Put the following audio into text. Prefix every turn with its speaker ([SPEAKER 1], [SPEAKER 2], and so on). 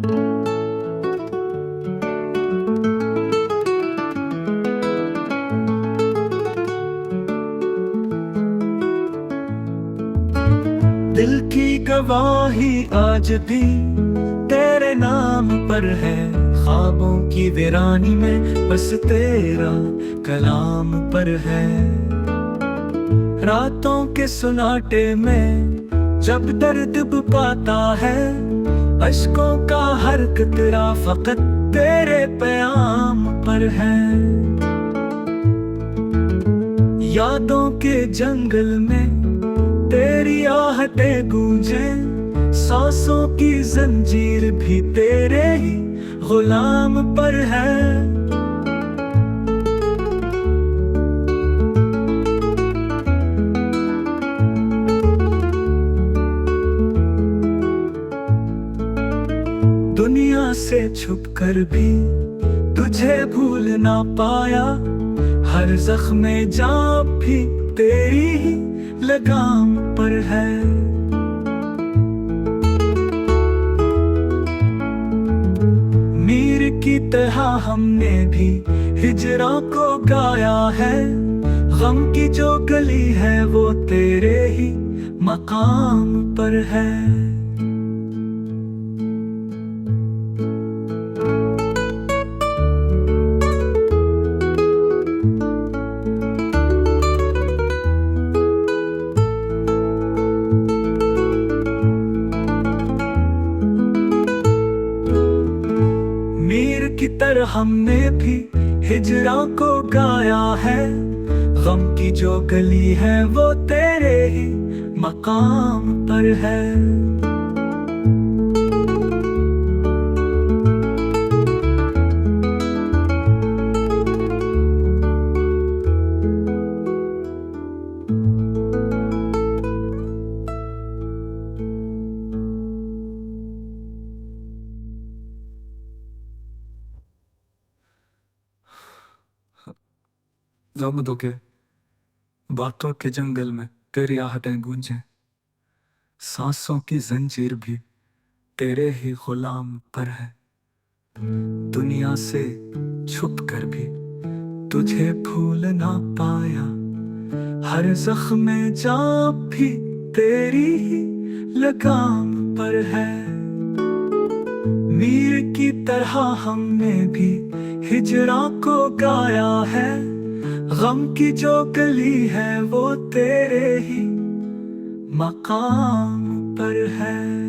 [SPEAKER 1] दिल की गवाही आज भी तेरे नाम पर है, ख्वाबों की वीरानी में बस तेरा कलाम पर है। रातों के सुनाटे में जब दर्द पाता है, अश्कों का हर कतरा फकत तेरे प्याम पर है। यादों के जंगल में तेरी आहटें गूंजे, सांसों की जंजीर भी तेरे ही गुलाम पर है। दुनिया से छुपकर भी तुझे भूल ना पाया, हर जख्म जां भी तेरी ही लगाम पर है। मीर की तरह हमने भी हिजरा को गाया है, गम की जो गली है वो तेरे ही मकाम पर है। मीर की तरह हमने भी हिजरा को गाया है, गम की जो गली है वो तेरे ही मकाम पर है। ज़ोमदों के बातों के जंगल में तेरी आहटें गूंजे, सांसों की जंजीर भी तेरे ही गुलाम पर है। दुनिया से छुप कर भी तुझे भूल ना पाया, हर जख्म जां भी तेरी ही लगाम पर है। मीर की तरह हमने भी हिजरा को गाया है, गम की जो गली है वो तेरे ही मकाम पर है।